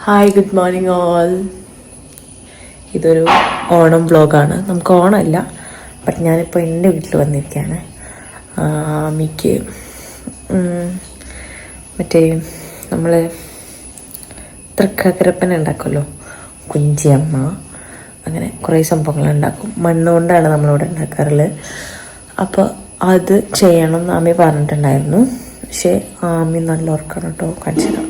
Hi, good morning all. ഇതൊരു ഓണം വ്ളോഗാണ്. നമുക്ക് ഓണമല്ല, ബട്ട് ഞാനിപ്പോൾ എൻ്റെ വീട്ടിൽ വന്നിരിക്കുകയാണ്. അമ്മയ്ക്ക് മറ്റേ നമ്മൾ തൃക്കാക്കരപ്പന ഉണ്ടാക്കുമല്ലോ, കുഞ്ചിയമ്മ, അങ്ങനെ കുറേ സംഭവങ്ങൾ ഉണ്ടാക്കും. മണ്ണുകൊണ്ടാണ് നമ്മളിവിടെ ഉണ്ടാക്കാറുള്ളത്. അപ്പോൾ അത് ചെയ്യണം എന്ന് ആമി പറഞ്ഞിട്ടുണ്ടായിരുന്നു. പക്ഷേ ആമി നല്ല ഓർക്കണം കേട്ടോ, കാണിച്ചിടാം.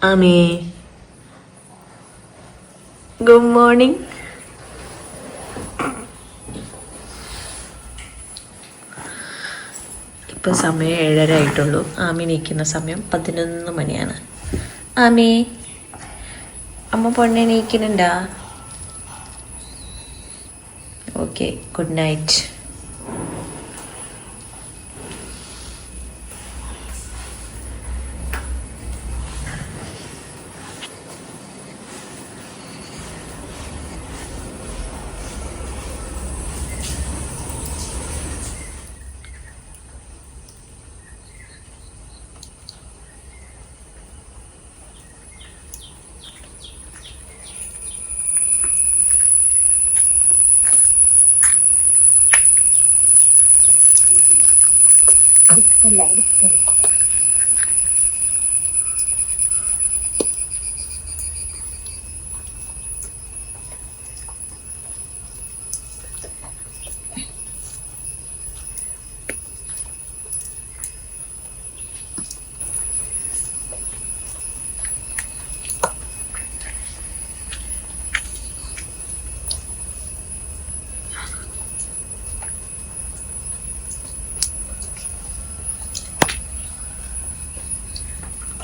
Ami, good morning. ഇപ്പം സമയം 7:30 ആയിട്ടുള്ളൂ. ആമി നീക്കുന്ന സമയം 11 മണിയാണ്. ആമി, അമ്മ പൊണ്ണെ നീക്കുന്നുണ്ടാ? Okay, good night.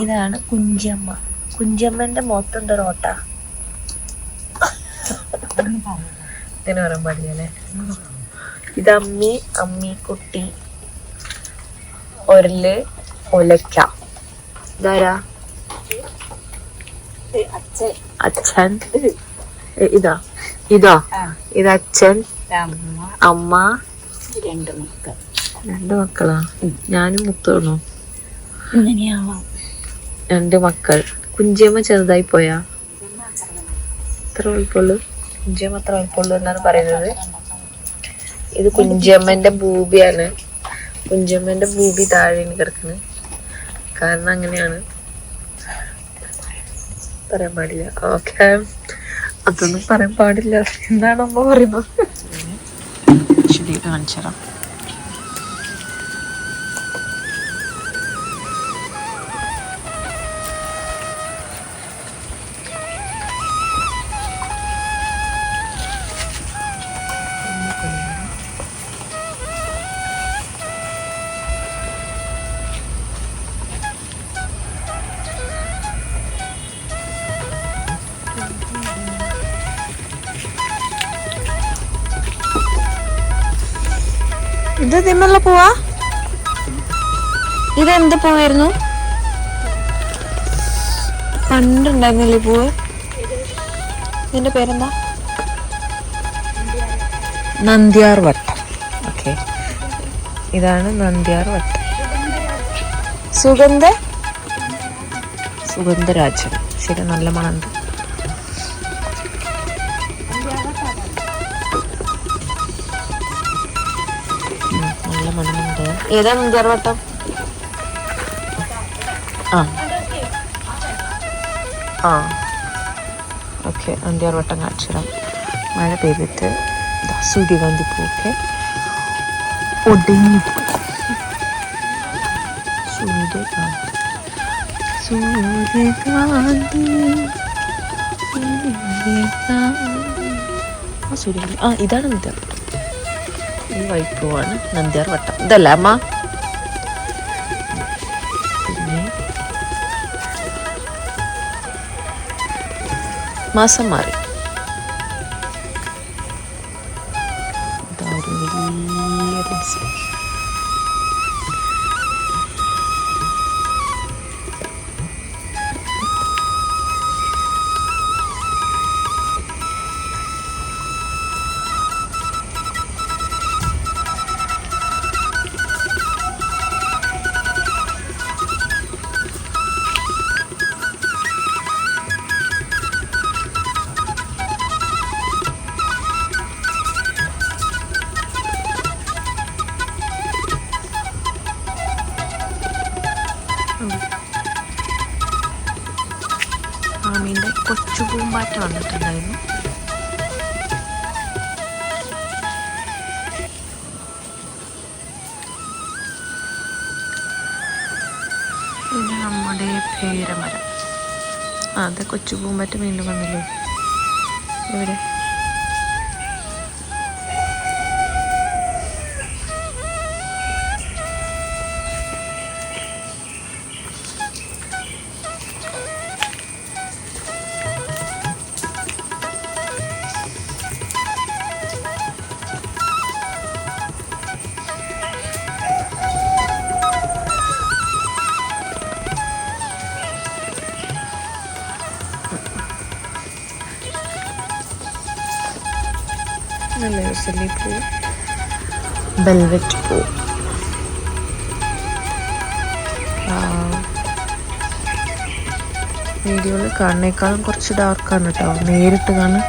ഇതാണ് കുഞ്ചിയമ്മ. കുഞ്ചിയമ്മന്റെ മൊത്തം എന്താ റോട്ട ഇങ്ങനെ പറയാൻ പാടില്ലേ. ഇത് അമ്മി, അമ്മിക്കുട്ടി, ഒരല്, ഒലക്ക. ഇതാരാ? അച്ഛൻ. ഇതാ ഇതാ ഇത് അച്ഛൻ, അമ്മ, രണ്ട് മക്കളാ. ഞാനും മുത്തോണോ? 2 മക്കൾ. കുഞ്ചിയമ്മ ചെറുതായി പോയാ? എത്ര വലുപ്പമുള്ളൂ? കുഞ്ചിയമ്മ അത്ര വലുപ്പമുള്ളൂ എന്നാണ് പറയുന്നത്. ഇത് കുഞ്ചിയമ്മന്റെ ഭൂപിയാണ്. കുഞ്ചിയമ്മന്റെ ഭൂപി താഴെ കിടക്കുന്നത്. കാരണം അങ്ങനെയാണ്, പറയാൻ പാടില്ല. ഓക്കെ, അതൊന്നും പറയാൻ പാടില്ല എന്നാണ് അമ്മ പറയുന്നത്. കാണിച്ചറാം. ഇത് തിന്നുള്ള പൂവാ? ഇതെന്ത് പൂവായിരുന്നു? പണ്ടുണ്ടായിരുന്നില്ലേ പൂവ്? ഇതിന്റെ പേരെന്താ? നന്ദ്യാർ വട്ടം. ഓക്കെ, ഇതാണ് നന്ദ്യാർ വട്ടം. സുഗന്ധരാജൻ. ശരി, നല്ല മണമുണ്ട്. നല്ല മണമുണ്ട്. ഏതാ നന്ദ്യാർ വട്ടം? ഓക്കെ, നന്ദ്യാർ വട്ടം കാണിച്ചിടാം. മഴ പെയ്തിട്ട് സൂര്യകാന്തി പൂക്കെ ഒടിഞ്ഞു. സൂര്യകാന്തി ഇതാണ് നന്ദ്യാർ വട്ടം. ഈ വൈറ്റ് പൂവാണ് നന്ദ്യാർ വട്ടം. ഇതല്ല അമ്മ? പിന്നെ മാസം മാറി. ഇതൊരു വലിയ രഹസ്യം. ആമീൻ്റെ കൊച്ചു പൂമ്പാറ്റ വന്നിട്ടുണ്ടായിരുന്നു. ഇത് നമ്മുടെ പേരമരം. അതെ, കൊച്ചു പൂമ്പാറ്റ വീണ്ടും വന്നില്ലേ ഇവിടെ. നല്ല രസമല്ലേ പൂ, വെൽവെറ്റ് പൂ. വീഡിയോയിൽ കാണുന്നേക്കാളും കുറച്ച് ഡാർക്കാണ് കേട്ടോ, നേരിട്ട് കാണാൻ.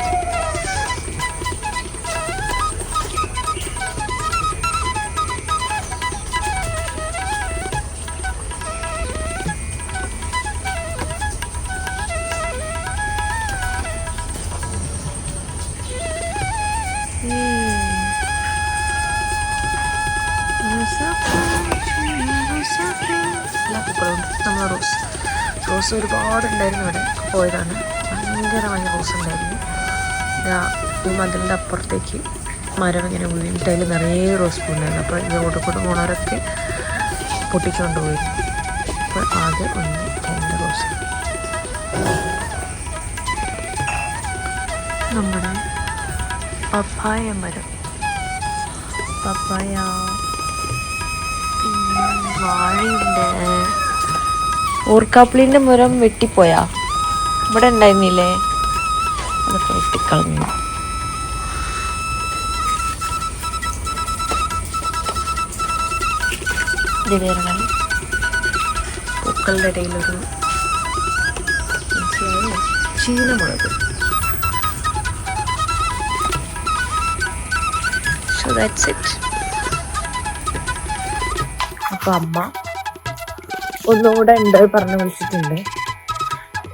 എല്ലാ പൂക്കളുണ്ട്. നമ്മൾ റോസ് ഒരുപാടുണ്ടായിരുന്നു ഇവിടെ, പോയതാണ്. ഭയങ്കരമായ റോസ് ഉണ്ടായിരുന്നു. ഈ മതിലിൻ്റെ അപ്പുറത്തേക്ക് മരം ഇങ്ങനെ വീണിട്ട് അതിൽ നിറയെ റോസ് പൂണ്ടായിരുന്നു. അപ്പോൾ ഈ റോഡ് കൊണ്ട് പോണവരൊക്കെ പൊട്ടിച്ചുകൊണ്ട് പോയിരുന്നു. അപ്പോൾ ആകെ 1-2 റോസ്. നമ്മുടെ പപ്പായ മരം, പപ്പായ. വാഴയുണ്ട്. ഓർക്കാപ്പുളിൻ്റെ മരം വെട്ടിപ്പോയാ? ഇവിടെ ഉണ്ടായിരുന്നില്ലേ? അതൊക്കെ വെട്ടിക്കളഞ്ഞു. പൂക്കളുടെ ഇടയിലൊരു ചീനമുളക്. So that's it. അപ്പൊ അമ്മ ഒന്നുകൂടെ ഉണ്ട് പറഞ്ഞ് വിളിച്ചിട്ടുണ്ട്.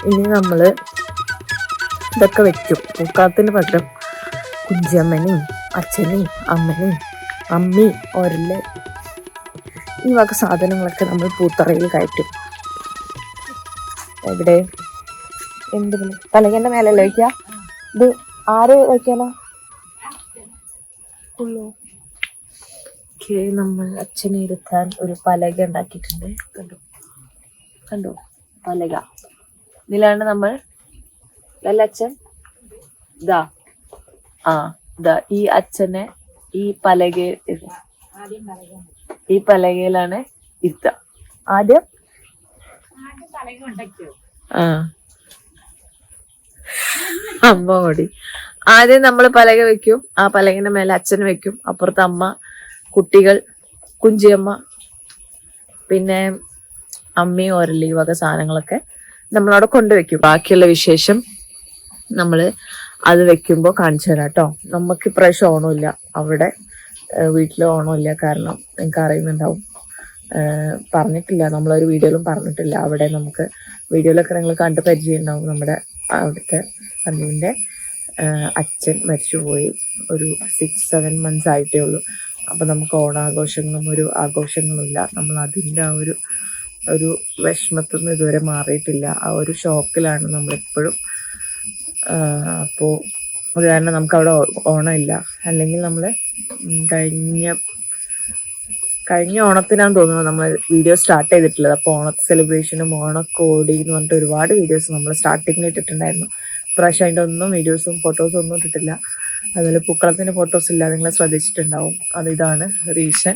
ഇനി നമ്മൾ ഇതൊക്കെ വെക്കും. പൂക്കാത്തിന് പകരം കുഞ്ചമ്മനെയും അച്ഛനെയും അമ്മനെയും അമ്മി ഒരല് ഈ വക സാധനങ്ങളൊക്കെ നമ്മൾ പൂത്തറയിൽ കയറ്റും. എവിടെ എന്ത് തലകൻ്റെ മേലല്ലേ വയ്ക്കുക? ഇത് ആര് വയ്ക്കാനോ ഉള്ളൂ. നമ്മൾ അച്ഛനെ എടുക്കാൻ ഒരു പലക ഉണ്ടാക്കിയിട്ടുണ്ട്. കണ്ടോ പലക. ഇതിലാണ് നമ്മൾ അച്ഛൻ ഇതാ ഈ അച്ഛനെ ഈ പലകയിലാണ് ഇരുത്തുക. ആദ്യം അമ്മ കൂടി ആദ്യം നമ്മൾ പലക വെക്കും. ആ പലകന്റെ മേലെ അച്ഛൻ വെക്കും. അപ്പുറത്ത് അമ്മ, കുട്ടികൾ, കുഞ്ചിയമ്മ, പിന്നെ അമ്മയും ഒരലി വക സാധനങ്ങളൊക്കെ നമ്മളവിടെ കൊണ്ടുവെക്കും. ബാക്കിയുള്ള വിശേഷം നമ്മൾ അത് വെക്കുമ്പോൾ കാണിച്ചു തരാം കേട്ടോ. നമുക്ക് ഇപ്രാവശ്യം ഓണമില്ല, അവിടെ വീട്ടിൽ ഓണമില്ല. കാരണം നിങ്ങൾക്ക് അറിയുന്നുണ്ടാവും, പറഞ്ഞിട്ടില്ല, നമ്മളൊരു വീഡിയോയിലും പറഞ്ഞിട്ടില്ല. അവിടെ നമുക്ക് വീഡിയോയിലൊക്കെ നിങ്ങൾ കണ്ട് പരിചയം ഉണ്ടാവും. നമ്മുടെ അവിടുത്തെ അന്നുവിൻ്റെ അച്ഛൻ മരിച്ചുപോയി. ഒരു 6-7 months ആയിട്ടേ ഉള്ളൂ. അപ്പം നമുക്ക് ഓണാഘോഷങ്ങളും ഒരു ആഘോഷങ്ങളുമില്ല. നമ്മൾ അതിൻ്റെ ആ ഒരു വിഷമത്തിൽ നിന്ന് ഇതുവരെ മാറിയിട്ടില്ല. ആ ഒരു ഷോക്കിലാണ് നമ്മളെപ്പോഴും. അപ്പോൾ അത് കാരണം നമുക്കവിടെ ഓണമില്ല. അല്ലെങ്കിൽ നമ്മൾ കഴിഞ്ഞ ഓണത്തിനാന്ന് തോന്നുന്നു നമ്മൾ വീഡിയോ സ്റ്റാർട്ട് ചെയ്തിട്ടുള്ളത്. അപ്പോൾ ഓണത്തെ സെലിബ്രേഷനും ഓണക്കോടി എന്ന് പറഞ്ഞിട്ട് ഒരുപാട് വീഡിയോസ് നമ്മൾ സ്റ്റാർട്ടിങ്ങിൽ ഇട്ടിട്ടുണ്ടായിരുന്നു. ഇപ്രാവശ്യം അതിൻ്റെ ഒന്നും വീഡിയോസും ഫോട്ടോസും ഒന്നും ഇട്ടിട്ടില്ല. അതുപോലെ പൂക്കളത്തിൻ്റെ ഫോട്ടോസ് ഇല്ല, നിങ്ങൾ ശ്രദ്ധിച്ചിട്ടുണ്ടാവും. ഇതാണ് റീസൺ.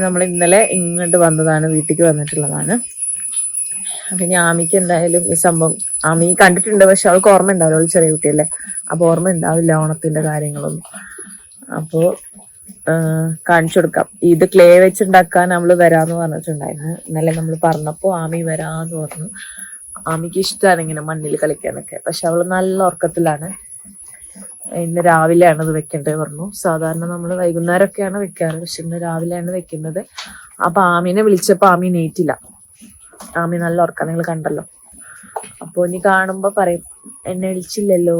നമ്മൾ ഇന്നലെ ഇങ്ങോട്ട് വന്നതാണ്, വീട്ടിലേക്ക് വന്നിട്ടുള്ളതാണ്. പിന്നെ ആമിക്ക് എന്തായാലും ഈ സംഭവം ആമി കണ്ടിട്ടുണ്ട്, പക്ഷെ അവൾക്ക് ഓർമ്മ ഉണ്ടാവില്ല, അവൾ ചെറിയ കുട്ടിയല്ലേ. അപ്പോൾ ഓർമ്മ ഉണ്ടാവില്ല ഓണത്തിൻ്റെ കാര്യങ്ങളൊന്നും. അപ്പോൾ കാണിച്ചു കൊടുക്കാം. ഇത് ക്ലേ വെച്ചുണ്ടാക്കാൻ നമ്മൾ വരാമെന്ന് പറഞ്ഞിട്ടുണ്ടായിരുന്നു. ഇന്നലെ നമ്മൾ പറഞ്ഞപ്പോൾ ആമി വരാമെന്ന് പറഞ്ഞു. ആമിക്ക് ഇഷ്ടമാണ് ഇങ്ങനെ മണ്ണിൽ കളിക്കാനൊക്കെ. പക്ഷെ അവൾ നല്ല ഉറക്കത്തിലാണ്. ഇന്ന് രാവിലെയാണ് ഇത് വെക്കേണ്ടത് പറഞ്ഞു. സാധാരണ നമ്മൾ വൈകുന്നേരമൊക്കെയാണ് വെക്കാറ്, പക്ഷെ ഇന്ന് രാവിലെയാണ് വെക്കുന്നത്. അപ്പൊ ആമീനെ വിളിച്ചപ്പോൾ ആമി നീറ്റില്ല. ആമി നല്ല ഉറക്കം, നിങ്ങൾ കണ്ടല്ലോ. അപ്പോൾ ഇനി കാണുമ്പോൾ പറയും എന്നെ വിളിച്ചില്ലല്ലോ,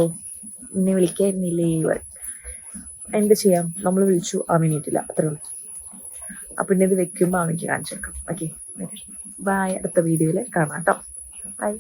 എന്നെ വിളിക്കായിരുന്നില്ലേ പറയും. എന്ത് ചെയ്യാം, നമ്മൾ വിളിച്ചു, ആമി എണീറ്റില്ല, അത്രേ ഉള്ളൂ. അപ്പം പിന്നെ ഇത് വെക്കുമ്പോൾ ആമിക്ക് കാണിച്ചു വെക്കാം. Okay, bye. അടുത്ത വീഡിയോയിൽ കാണാം കേട്ടോ. ബൈ.